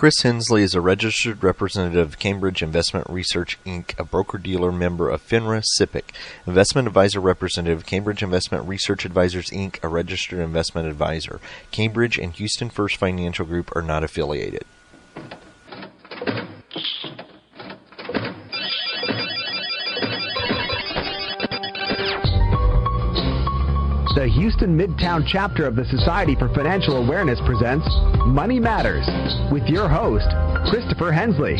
Chris Hensley is a registered representative of Cambridge Investment Research, Inc., a broker-dealer member of FINRA SIPC, investment advisor representative of Cambridge Investment Research Advisors, Inc., a registered investment advisor. Cambridge and Houston First Financial Group are not affiliated. The Houston Midtown chapter of the Society for Financial Awareness presents Money Matters with your host, Christopher Hensley.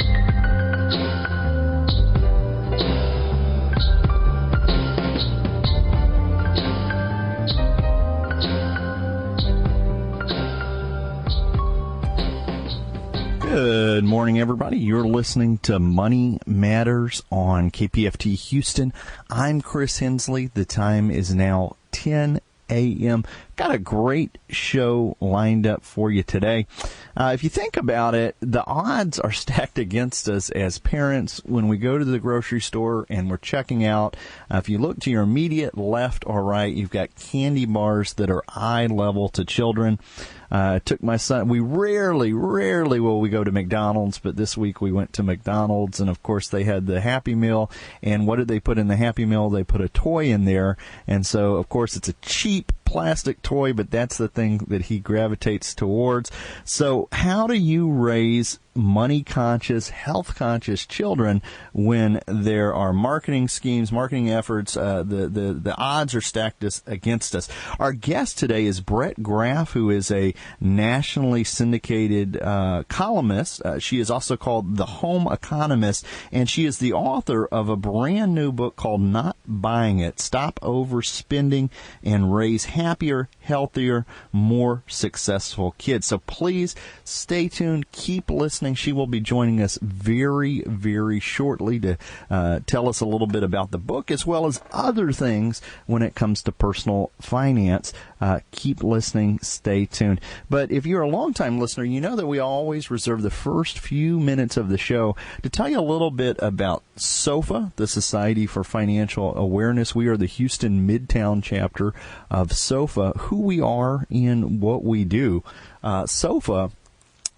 Good morning, everybody. You're listening to Money Matters on KPFT Houston. I'm Chris Hensley. The time is now 10 a.m. Got a great show lined up for you today. If you think about it, the odds are stacked against us as parents when we go to the grocery store and we're checking out. If you look to your immediate left or right, you've got candy bars that are eye level to children. Took my son. We rarely will we go to McDonald's, but this week we went to McDonald's, and of course they had the Happy Meal. And what did they put in the Happy Meal? They put a toy in there, and so of course it's a cheap plastic toy, but that's the thing that he gravitates towards. So how do you raise money-conscious, health-conscious children when there are marketing schemes, marketing efforts? The odds are stacked against us. Our guest today is Brett Graff, who is a nationally syndicated columnist. She is also called the Home Economist, and she is the author of a brand new book called Not Buying It: Stop Overspending and Raise Happier, Healthier, More Successful Kids. So please stay tuned. Keep listening. She will be joining us very, very shortly to tell us a little bit about the book as well as other things when it comes to personal finance. Keep listening. Stay tuned. But if you're a longtime listener, you know that we always reserve the first few minutes of the show to tell you a little bit about SOFA, the Society for Financial Awareness. We are the Houston Midtown chapter of SOFA, who we are and what we do. SOFA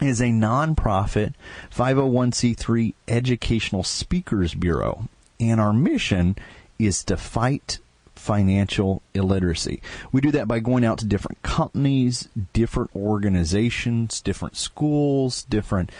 is a nonprofit 501c3 educational speakers bureau, and our mission is to fight financial illiteracy. We do that by going out to different companies, different organizations, different schools, different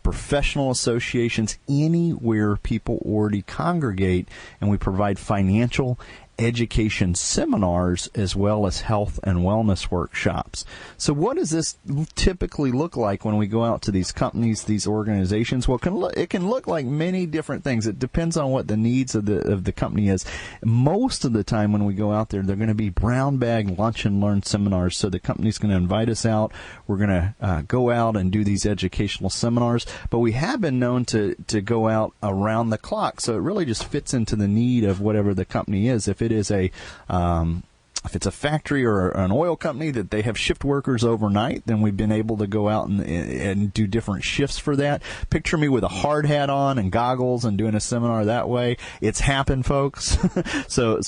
professional associations, anywhere people already congregate, and we provide financial education seminars as well as health and wellness workshops. So what does this typically look like when we go out to these companies, these organizations? Well, it can look like many different things. It depends on what the needs of the company is. Most of the time when we go out there, they're going to be brown bag lunch and learn seminars. So the company's going to invite us out. We're going to go out and do these educational seminars. But we have been known to go out around the clock. So it really just fits into the need of whatever the company is. If it's a factory or an oil company that they have shift workers overnight, then we've been able to go out and do different shifts for that. Picture me with a hard hat on and goggles and doing a seminar that way. It's happened, folks. So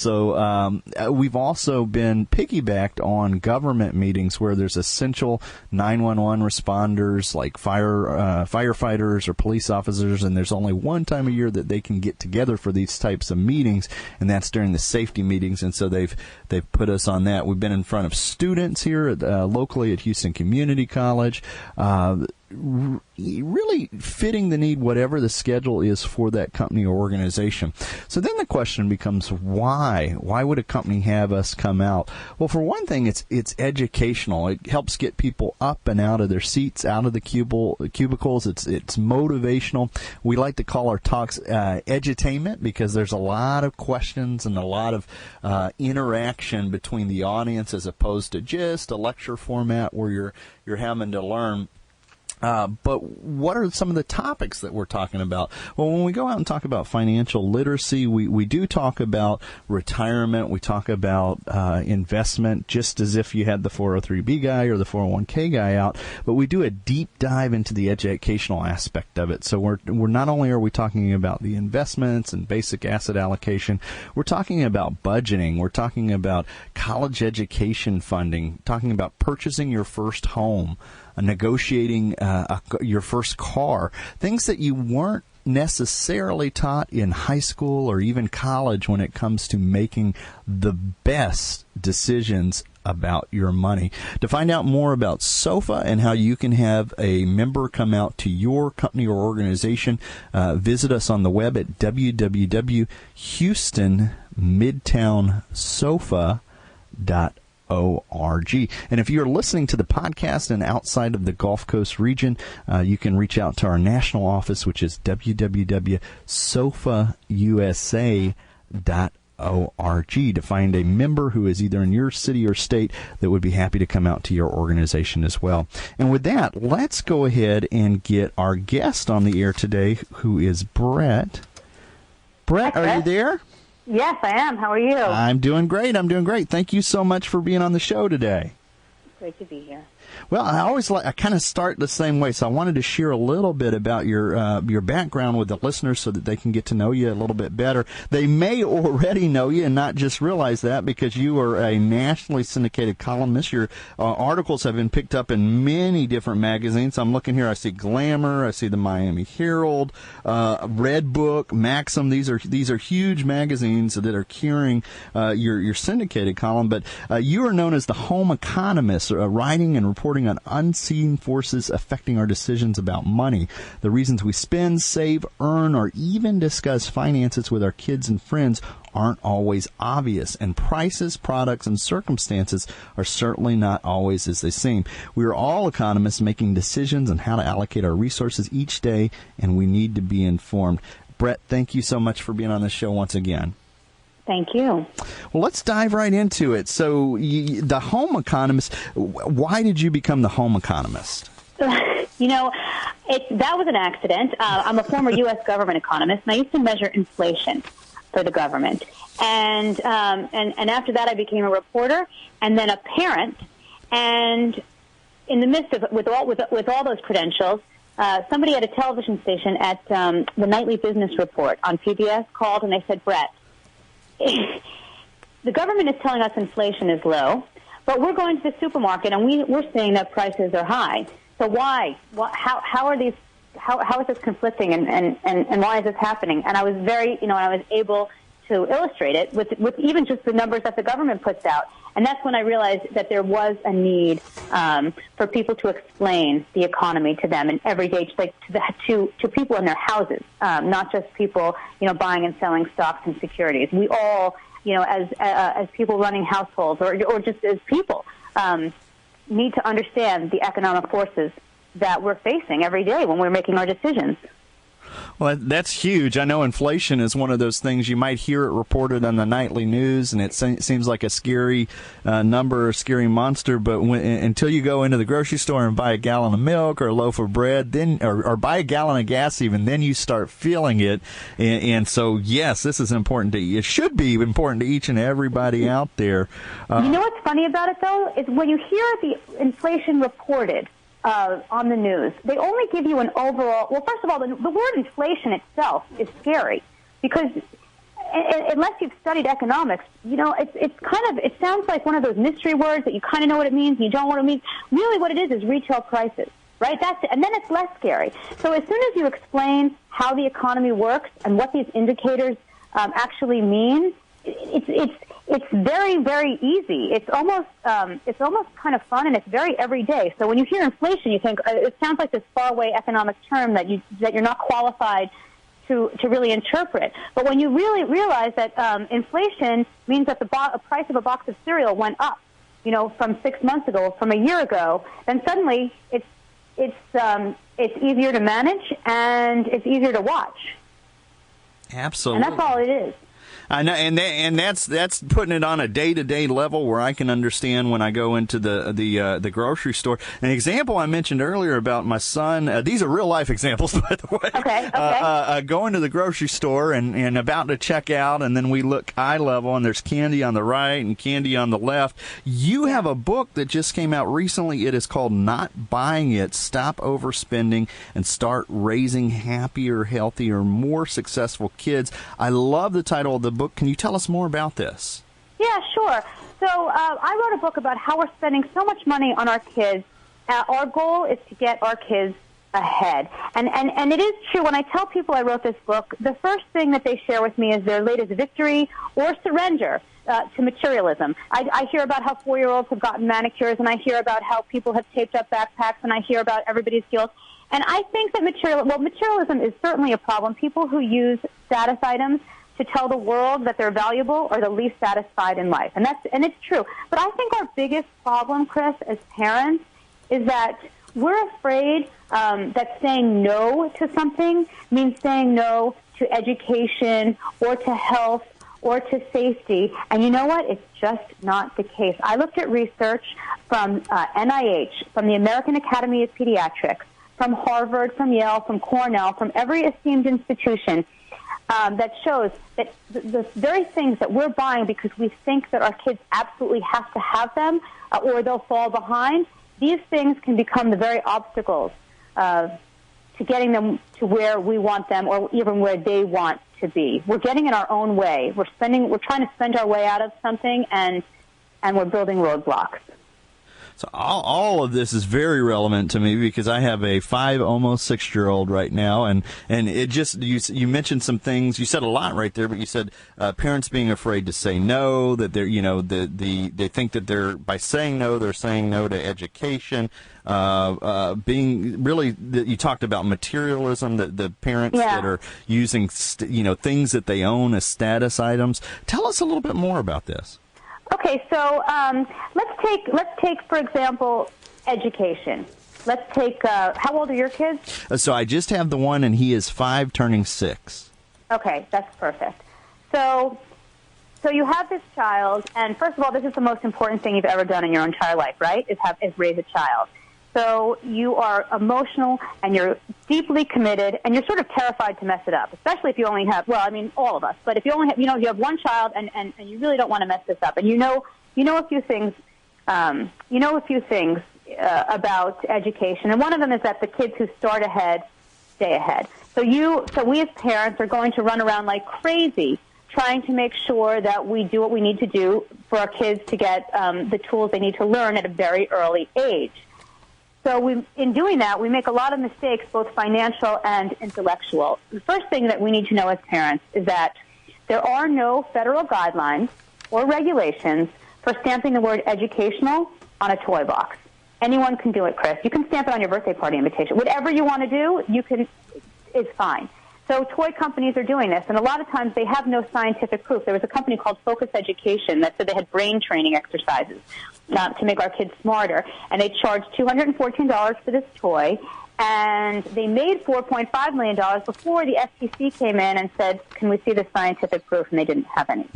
we've also been piggybacked on government meetings where there's essential 911 responders like firefighters or police officers, and there's only one time a year that they can get together for these types of meetings, and that's during the safety meetings. And so they've put us on that. We've been in front of students here locally at Houston Community College, really fitting the need, whatever the schedule is for that company or organization. So then the question becomes, why? Why would a company have us come out? Well, for one thing, it's educational. It helps get people up and out of their seats, out of the cubicles. It's motivational. We like to call our talks edutainment because there's a lot of questions and a lot of interaction between the audience as opposed to just a lecture format where you're having to learn. But what are some of the topics that we're talking about? Well, when we go out and talk about financial literacy, we do talk about retirement. We talk about investment, just as if you had the 403b guy or the 401k guy out. But we do a deep dive into the educational aspect of it. So we're not only are we talking about the investments and basic asset allocation, we're talking about budgeting. We're talking about college education funding, talking about purchasing your first home. negotiating your first car, things that you weren't necessarily taught in high school or even college when it comes to making the best decisions about your money. To find out more about SOFA and how you can have a member come out to your company or organization, visit us on the web at www.houstonmidtownsofa.org. And if you're listening to the podcast and outside of the Gulf Coast region, you can reach out to our national office, which is www.sofausa.org, to find a member who is either in your city or state that would be happy to come out to your organization as well. And with that, let's go ahead and get our guest on the air today, who is Brett. Brett, are you there? Yes, I am. How are you? I'm doing great. Thank you so much for being on the show today. Great to be here. Well, I kind of start the same way, so I wanted to share a little bit about your background with the listeners so that they can get to know you a little bit better. They may already know you and not just realize that, because you are a nationally syndicated columnist. Your articles have been picked up in many different magazines. I'm looking here. I see Glamour. I see the Miami Herald, Red Book, Maxim. These are huge magazines that are carrying your syndicated column. But you are known as the home economist, writing and reporting on unseen forces affecting our decisions about money, the reasons we spend, save, earn, or even discuss finances with our kids and friends aren't always obvious, and prices, products, and circumstances are certainly not always as they seem. We are all economists making decisions on how to allocate our resources each day, and we need to be informed. Brett, thank you so much for being on this show once again. Thank you. Well, let's dive right into it. So, the home economist, why did you become the home economist? That was an accident. I'm a former U.S. government economist, and I used to measure inflation for the government. And after that, I became a reporter and then a parent. And in the midst of with all those credentials, somebody at a television station at the Nightly Business Report on PBS called, and they said, Brett, the government is telling us inflation is low, but we're going to the supermarket and we're seeing that prices are high. So why? How are these? How is this conflicting? And why is this happening? And I was I was able to illustrate it with even just the numbers that the government puts out. And that's when I realized that there was a need for people to explain the economy to them in everyday, like to people in their houses, not just people, buying and selling stocks and securities. We all, as people running households or just as people, need to understand the economic forces that we're facing every day when we're making our decisions. Well, that's huge. I know inflation is one of those things you might hear it reported on the nightly news, and it seems like a scary number, a scary monster. But until you go into the grocery store and buy a gallon of milk or a loaf of bread, then or buy a gallon of gas, even then you start feeling it. And so, yes, this is important to you. It should be important to each and everybody out there. You know what's funny about it, though, is when you hear the inflation reported on the news, they only give you an overall. Well, first of all, the word inflation itself is scary because unless you've studied economics, it sounds like one of those mystery words that you kind of know what it means, and you don't know what it means. Really, what it is retail prices, right? That's it, and then it's less scary. So as soon as you explain how the economy works and what these indicators actually mean, it's very, very easy. It's almost kind of fun, and it's very everyday. So when you hear inflation, you think it sounds like this faraway economic term that you're not qualified to really interpret. But when you really realize that inflation means that the price of a box of cereal went up, from 6 months ago, from a year ago, then suddenly it's easier to manage and it's easier to watch. Absolutely, and that's all it is. I know, and that's putting it on a day-to-day level where I can understand when I go into the grocery store. An example I mentioned earlier about my son. These are real life examples, by the way. Okay. Going to the grocery store and about to check out, and then we look eye level, and there's candy on the right and candy on the left. You have a book that just came out recently. It is called "Not Buying It: Stop Overspending and Start Raising Happier, Healthier, More Successful Kids." I love the title of the book. Can you tell us more about this? Yeah, sure. So I wrote a book about how we're spending so much money on our kids our goal is to get our kids ahead. And it is true, when I tell people I wrote this book, the first thing that they share with me is their latest victory or surrender to materialism. I hear about how 4-year-olds have gotten manicures, and I hear about how people have taped up backpacks, and I hear about everybody's guilt. And I think that materialism is certainly a problem. People who use status items to tell the world that they're valuable are the least satisfied in life. And it's true. But I think our biggest problem, Chris, as parents, is that we're afraid that saying no to something means saying no to education or to health or to safety. And you know what? It's just not the case. I looked at research from NIH, from the American Academy of Pediatrics, from Harvard, from Yale, from Cornell, from every esteemed institution that shows that the very things that we're buying because we think that our kids absolutely have to have them or they'll fall behind, these things can become the very obstacles to getting them to where we want them or even where they want to be. We're getting in our own way. We're trying to spend our way out of something, and we're building roadblocks. So all of this is very relevant to me because I have a 5, almost 6-year-old right now, and it just you mentioned some things. You said a lot right there, but you said parents being afraid to say no, that they're they think that they're by saying no they're saying no to education. Being really, you talked about materialism, the parents that are using things that they own as status items. Tell us a little bit more about this. Okay, so let's take for example education. Let's take how old are your kids? So I just have the one, and he is 5, turning 6. Okay, that's perfect. So you have this child, and first of all, this is the most important thing you've ever done in your entire life, right? Is raise a child. So you are emotional, and you're deeply committed, and you're sort of terrified to mess it up, especially if you only have, well, I mean, all of us, but if you only have, you have one child, and you really don't want to mess this up, and you know a few things, about education, and one of them is that the kids who start ahead stay ahead. So we as parents are going to run around like crazy trying to make sure that we do what we need to do for our kids to get the tools they need to learn at a very early age. So in doing that, we make a lot of mistakes, both financial and intellectual. The first thing that we need to know as parents is that there are no federal guidelines or regulations for stamping the word educational on a toy box. Anyone can do it, Chris. You can stamp it on your birthday party invitation. Whatever you want to do, it's fine. So toy companies are doing this, and a lot of times they have no scientific proof. There was a company called Focus Education that said they had brain training exercises to make our kids smarter, and they charged $214 for this toy, and they made $4.5 million before the FTC came in and said, can we see the scientific proof, and they didn't have any.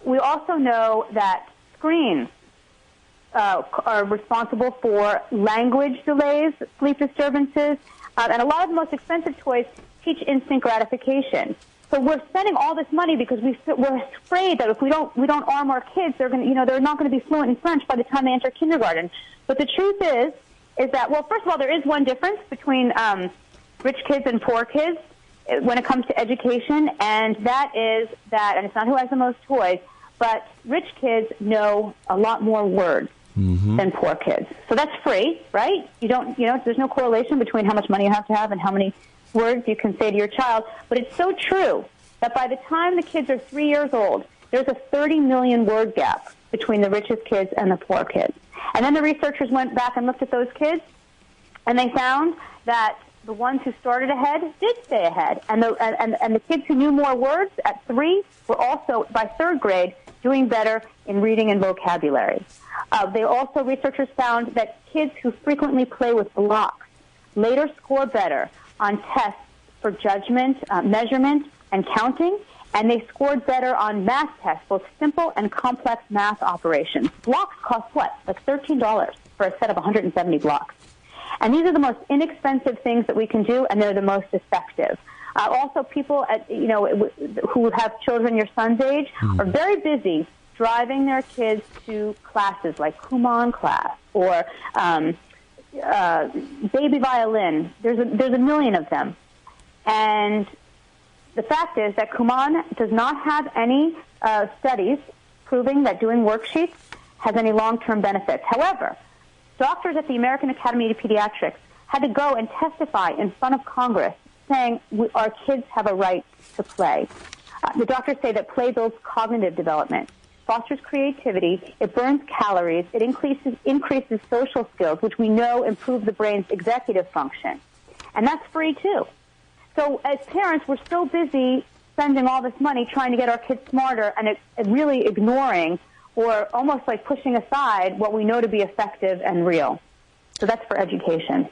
We also know that screens are responsible for language delays, sleep disturbances, and a lot of the most expensive toys teach instant gratification. So we're spending all this money because we're afraid that if we don't arm our kids, they're not going to be fluent in French by the time they enter kindergarten. But the truth is that, well, first of all, there is one difference between rich kids and poor kids when it comes to education, and that is that, and it's not who has the most toys, but rich kids know a lot more words than poor kids. So that's free, right? There's no correlation between how much money you have and how many words you can say to your child. But it's so true that by the time the kids are 3 years old, there's a 30 million word gap between the richest kids and the poor kids. And then the researchers went back and looked at those kids, and they found that the ones who started ahead did stay ahead. And the kids who knew more words at 3 were also, by 3rd grade, doing better in reading and vocabulary. Researchers found that kids who frequently play with blocks later score better on tests for judgment, measurement, and counting, and they scored better on math tests, both simple and complex math operations. Blocks cost what? Like $13 for a set of 170 blocks. And these are the most inexpensive things that we can do, and they're the most effective. Also, people who have children your son's age are very busy driving their kids to classes like Kumon class or baby violin. There's a million of them. And the fact is that Kumon does not have any studies proving that doing worksheets has any long-term benefits. However, doctors at the American Academy of Pediatrics had to go and testify in front of Congress saying our kids have a right to play. The doctors say that play builds cognitive development, fosters creativity, it burns calories, it increases social skills, which we know improve the brain's executive function. And that's free, too. So as parents, we're so busy spending all this money trying to get our kids smarter and really ignoring or almost like pushing aside what we know to be effective and real. So that's for education.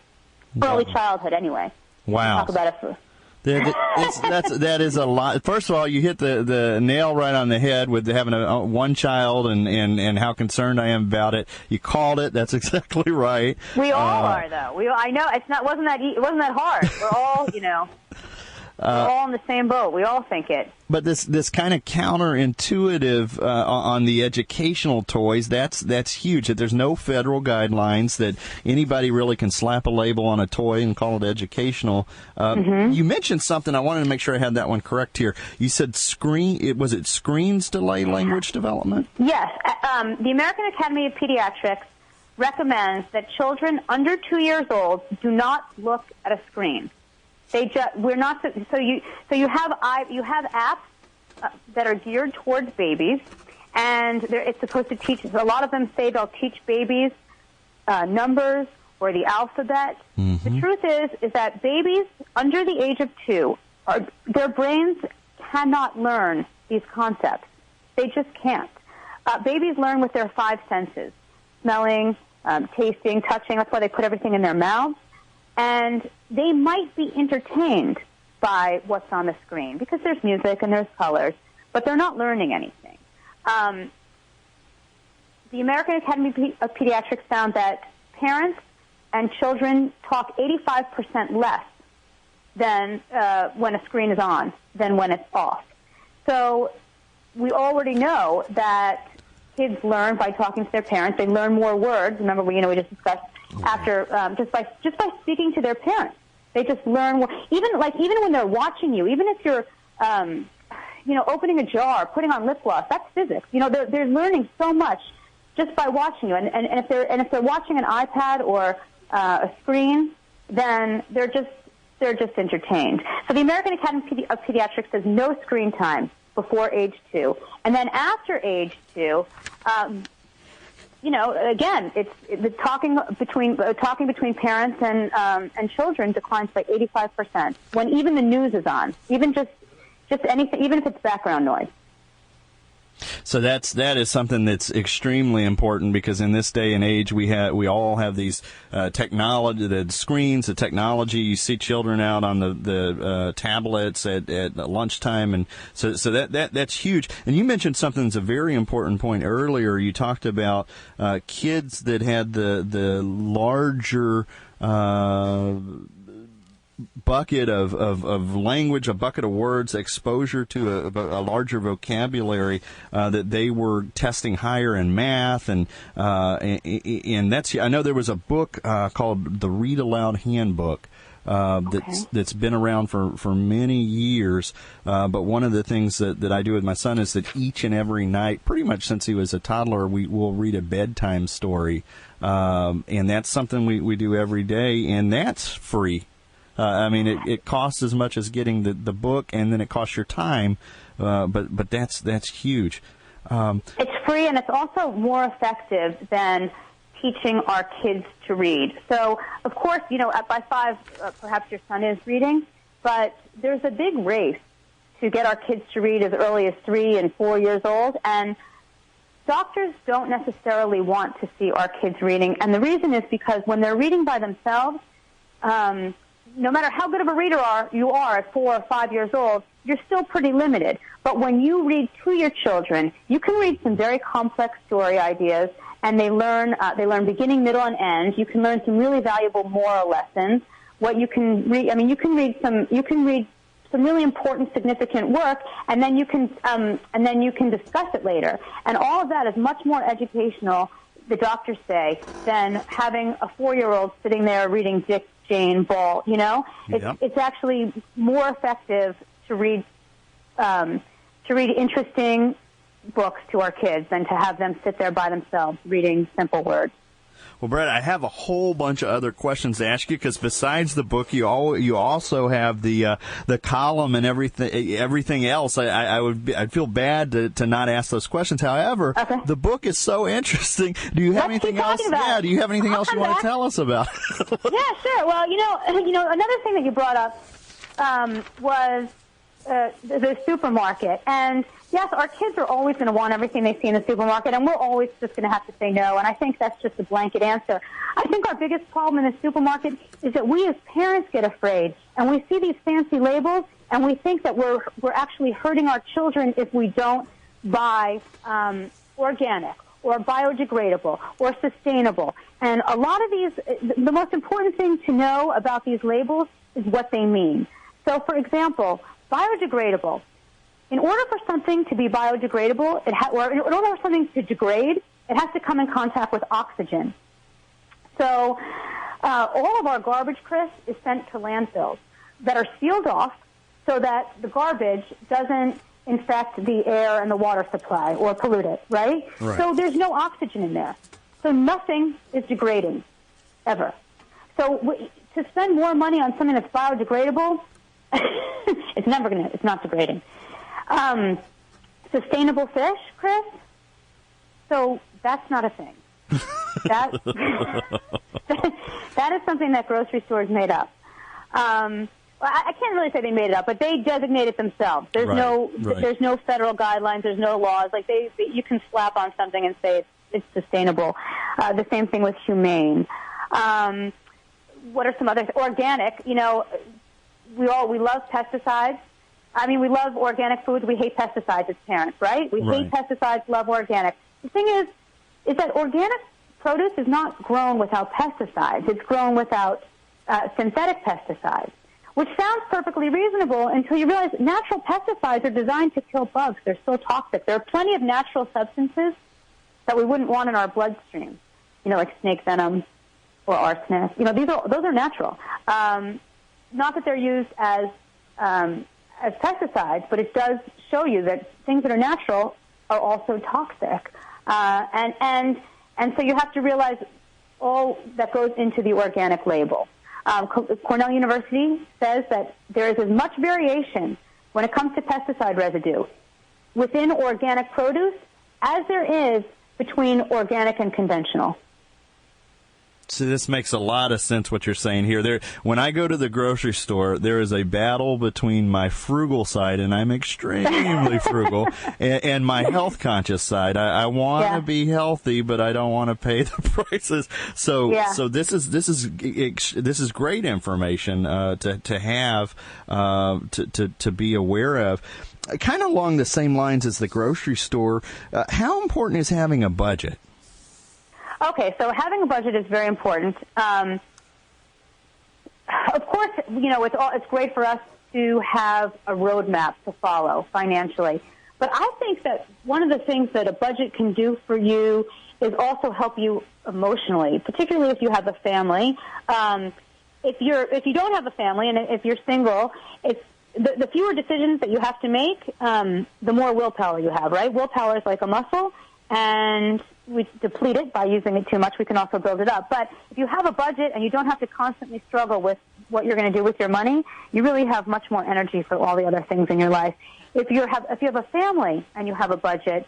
Early childhood, anyway. Wow. Talk about it for... That is a lot. First of all, you hit the nail right on the head with having one child and how concerned I am about it. You called it. That's exactly right. We all are, though. I know it wasn't that hard. We're all, we're all in the same boat. We all think it. But this kind of counterintuitive on the educational toys, that's huge. That there's no federal guidelines, that anybody really can slap a label on a toy and call it educational. You mentioned something. I wanted to make sure I had that one correct here. You said was it screens delay language development? Yes. The American Academy of Pediatrics recommends that children under 2 years old do not look at a screen. You have apps that are geared towards babies, and it's supposed to teach. A lot of them say they'll teach babies numbers or the alphabet. Mm-hmm. The truth is that babies under the age of 2, their brains cannot learn these concepts. They just can't. Babies learn with their 5 senses: smelling, tasting, touching. That's why they put everything in their mouths. And they might be entertained by what's on the screen because there's music and there's colors, but they're not learning anything. The American Academy of Pediatrics found that parents and children talk 85% less than when a screen is on than when it's off. So we already know that kids learn by talking to their parents. They learn more words. Remember, we just discussed after just by speaking to their parents. They just learn more. Even when they're watching you, even if you're opening a jar, putting on lip gloss, that's physics. They're learning so much just by watching you. And if they're watching an iPad or a screen, then they're just entertained. So the American Academy of Pediatrics says no screen time before age 2, and then after age 2. Again, it's the talking between parents and children declines by 85% when even the news is on, even just anything, even if it's background noise. So that is something that's extremely important, because in this day and age we all have these technology, the screens, the technology. You see children out on the tablets at lunchtime, and so that's huge. And you mentioned something that's a very important point earlier. You talked about kids that had the larger bucket of language, a bucket of words, exposure to a larger vocabulary, that they were testing higher in math, and that's. I know there was a book called the Read Aloud Handbook. That's been around for many years, but one of the things that I do with my son is that each and every night, pretty much since he was a toddler, we will read a bedtime story, and that's something we do every day, and that's free. It costs as much as getting the book, and then it costs your time, but that's huge. It's free, and it's also more effective than teaching our kids to read. So, of course, by 5, perhaps your son is reading, but there's a big race to get our kids to read as early as 3 and 4 years old, and doctors don't necessarily want to see our kids reading, and the reason is because when they're reading by themselves, no matter how good of a reader you are at 4 or 5 years old, you're still pretty limited. But when you read to your children, you can read some very complex story ideas, and they learn beginning, middle, and end. You can learn some really valuable moral lessons. What you can read, you can read some really important, significant work, and then you can discuss it later. And all of that is much more educational, the doctors say, than having a 4-year-old sitting there reading Dick, Jane, Ball. It's actually more effective to read interesting books to our kids than to have them sit there by themselves reading simple words. Well, Brett, I have a whole bunch of other questions to ask you because besides the book, you also have the column and everything else. I'd feel bad to not ask those questions. However, okay. The book is so interesting. Do you have anything else? Yeah. Do you have anything else you want to tell us about? Yeah, sure. Well, another thing that you brought up was the supermarket. And yes, our kids are always going to want everything they see in the supermarket, and we're always just going to have to say no. And I think that's just a blanket answer. I think our biggest problem in the supermarket is that we as parents get afraid, and we see these fancy labels, and we think that we're actually hurting our children if we don't buy organic or biodegradable or sustainable. And a lot of these, the most important thing to know about these labels is what they mean. So, for example, biodegradable. In order for something to be biodegradable, or in order for something to degrade, it has to come in contact with oxygen. So all of our garbage, Chris, is sent to landfills that are sealed off so that the garbage doesn't infect the air and the water supply or pollute it, right? So there's no oxygen in there. So nothing is degrading, ever. So to spend more money on something that's biodegradable, it's not degrading. Sustainable fish, Chris? So that's not a thing. That is something that grocery stores made up. Well, I can't really say they made it up, but they designate it themselves. There's there's no federal guidelines. There's no laws. Like you can slap on something and say it's sustainable. The same thing with humane. What are some others? Organic. We love pesticides. I mean, we love organic foods. We hate pesticides as parents, right? We hate pesticides, love organic. The thing is that organic produce is not grown without pesticides. It's grown without synthetic pesticides, which sounds perfectly reasonable until you realize natural pesticides are designed to kill bugs. They're so toxic. There are plenty of natural substances that we wouldn't want in our bloodstream, like snake venom or arsenic. Those are natural. Not that they're used as pesticides, but it does show you that things that are natural are also toxic. And so you have to realize all that goes into the organic label. Cornell University says that there is as much variation when it comes to pesticide residue within organic produce as there is between organic and conventional. So this makes a lot of sense what you're saying here. When I go to the grocery store, there is a battle between my frugal side, and I'm extremely frugal, and my health conscious side. I want to be healthy, but I don't want to pay the prices. So this is great information to have to be aware of. Kind of along the same lines as the grocery store. How important is having a budget? Okay, so having a budget is very important. Of course, it's great for us to have a roadmap to follow financially. But I think that one of the things that a budget can do for you is also help you emotionally, particularly if you have a family. If you don't have a family and if you're single, it's the fewer decisions that you have to make, the more willpower you have, right? Willpower is like a muscle, and we deplete it by using it too much. We can also build it up. But if you have a budget and you don't have to constantly struggle with what you're going to do with your money, you really have much more energy for all the other things in your life. If you have a family and you have a budget,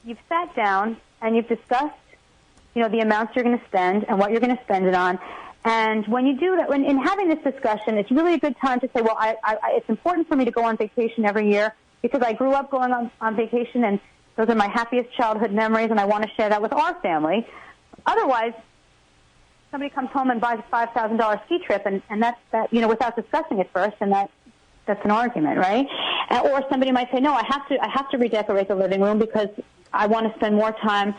you've sat down and you've discussed, the amounts you're going to spend and what you're going to spend it on. And when you do that, in having this discussion, it's really a good time to say, well, it's important for me to go on vacation every year because I grew up going on vacation, and those are my happiest childhood memories, and I want to share that with our family. Otherwise, somebody comes home and buys a $5,000 ski trip, and that's without discussing it first, and that's an argument, right? Or somebody might say, no, I have to redecorate the living room because I want to spend more time,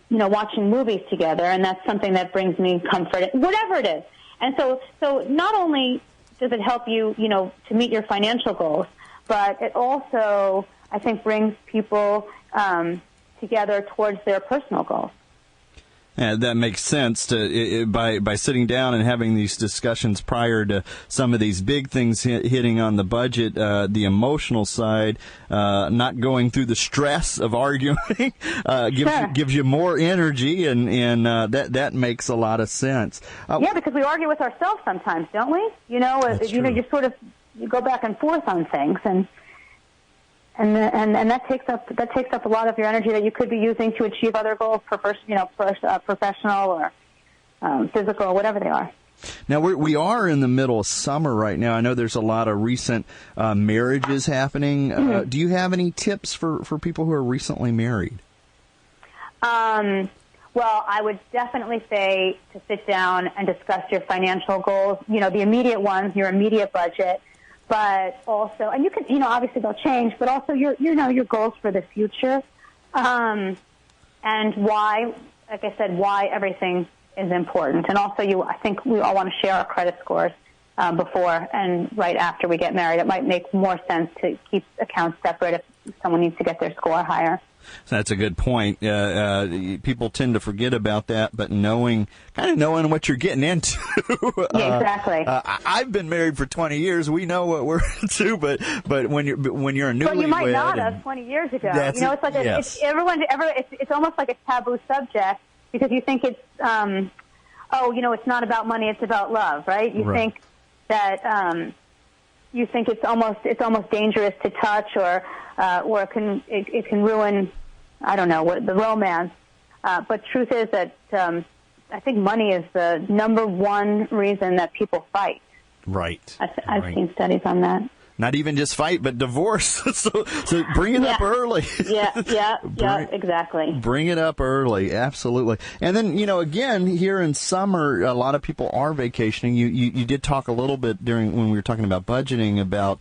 watching movies together, and that's something that brings me comfort, whatever it is. And so not only does it help you, to meet your financial goals, but it also, I think, brings people together towards their personal goals. That makes sense by sitting down and having these discussions prior to some of these big things hitting on the budget, the emotional side, not going through the stress of arguing, gives you more energy, and that makes a lot of sense. Because we argue with ourselves sometimes, don't we? You go back and forth on things, and that takes up a lot of your energy that you could be using to achieve other goals, professional or physical, or whatever they are. Now we are in the middle of summer right now. I know there's a lot of recent marriages happening. Mm-hmm. Do you have any tips for people who are recently married? Well, I would definitely say to sit down and discuss your financial goals. The immediate ones, your immediate budget. But also, and you can, obviously they'll change, but also your goals for the future, and why, like I said, why everything is important. And also, I think we all want to share our credit scores before and right after we get married. It might make more sense to keep accounts separate if someone needs to get their score higher. So that's a good point. People tend to forget about that, but knowing what you're getting into. Yeah, exactly. I've been married for 20 years. We know what we're into, but when you're a newlywed, but you might not have 20 years ago. It's like it's almost like a taboo subject because you think it's it's not about money, it's about love, right? You think that it's almost dangerous to touch or it can ruin, I don't know, the romance. But truth is that I think money is the number one reason that people fight. Right. I've seen studies on that. Not even just fight, but divorce. so bring it up early. Exactly. Bring it up early, absolutely. And then, again, here in summer, a lot of people are vacationing. You did talk a little bit when we were talking about budgeting about,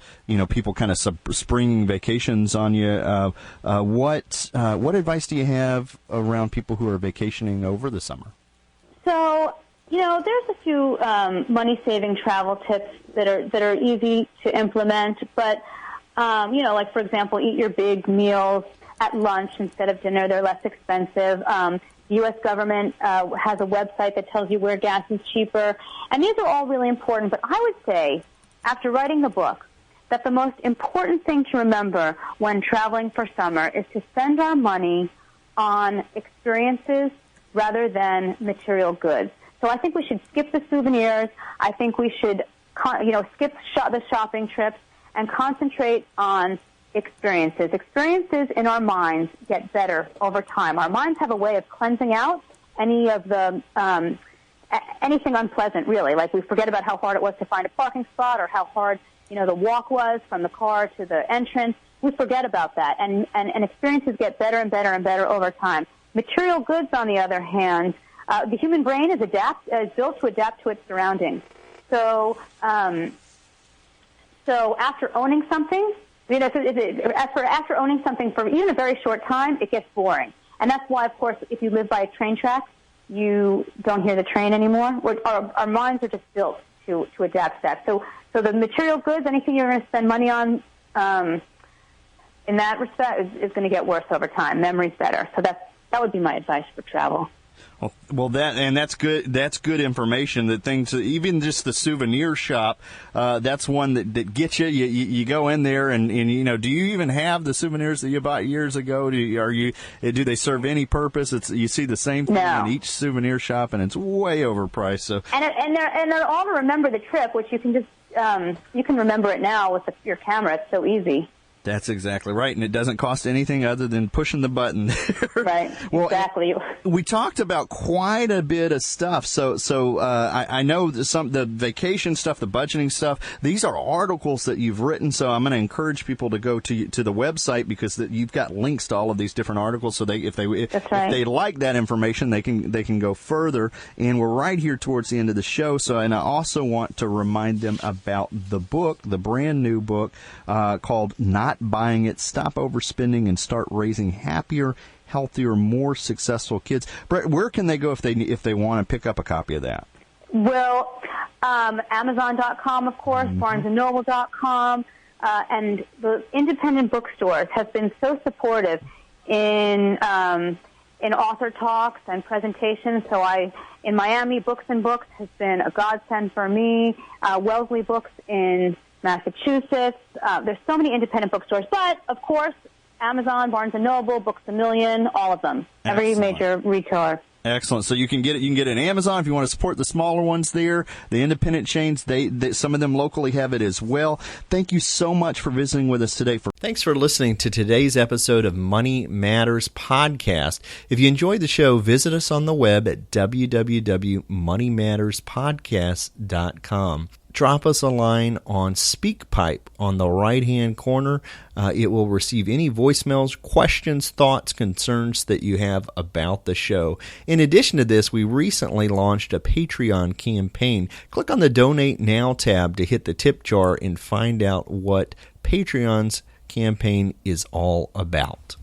people kind of springing vacations on you. What advice do you have around people who are vacationing over the summer? So, there's a few money-saving travel tips that are easy to implement. But, like, for example, eat your big meals at lunch instead of dinner. They're less expensive. The U.S. government has a website that tells you where gas is cheaper. And these are all really important. But I would say, after writing the book, that the most important thing to remember when traveling for summer is to spend our money on experiences rather than material goods. So I think we should skip the souvenirs. I think we should, skip the shopping trips and concentrate on experiences. Experiences in our minds get better over time. Our minds have a way of cleansing out any of the anything unpleasant, really. Like we forget about how hard it was to find a parking spot or how hard, the walk was from the car to the entrance. We forget about that, and experiences get better and better and better over time. Material goods, on the other hand, the human brain is built to adapt to its surroundings. So after owning something, after owning something for even a very short time, it gets boring. And that's why, of course, if you live by a train track, you don't hear the train anymore. Our minds are just built to adapt to that. So the material goods, anything you're going to spend money on, in that respect, is going to get worse over time. Memory's better. So that would be my advice for travel. Well, that's good. That's good information. That things, even just the souvenir shop, that's one that gets you. You go in there and do you even have the souvenirs that you bought years ago? Do they serve any purpose? You see the same thing in each souvenir shop, and it's way overpriced. So and they're all to remember the trip, which you can just you can remember it now with your camera. It's so easy. That's exactly right, and it doesn't cost anything other than pushing the button there. Right, well, exactly. We talked about quite a bit of stuff, so I know the vacation stuff, the budgeting stuff, these are articles that you've written, so I'm going to encourage people to go to the website because you've got links to all of these different articles, so if they like that information, they can go further, and we're right here towards the end of the show, and I also want to remind them about the book, the brand new book called Not Buying It, Stop Overspending and Start Raising Happier, Healthier, More Successful Kids. Brett, where can they go if they want to pick up a copy of that? Well, Amazon.com, of course, BarnesandNoble.com, and the independent bookstores have been so supportive in in author talks and presentations. So in Miami, Books and Books has been a godsend for me. Wellesley Books in Massachusetts. There's so many independent bookstores, but of course, Amazon, Barnes & Noble, Books A Million, all of them. Every major retailer. Excellent. So you can get it. You can get it in Amazon if you want to support the smaller ones there. The independent chains, they some of them locally have it as well. Thank you so much for visiting with us today. Thanks for listening to today's episode of Money Matters Podcast. If you enjoyed the show, visit us on the web at www.moneymatterspodcast.com. Drop us a line on SpeakPipe on the right-hand corner. It will receive any voicemails, questions, thoughts, concerns that you have about the show. In addition to this, we recently launched a Patreon campaign. Click on the Donate Now tab to hit the tip jar and find out what Patreon's campaign is all about.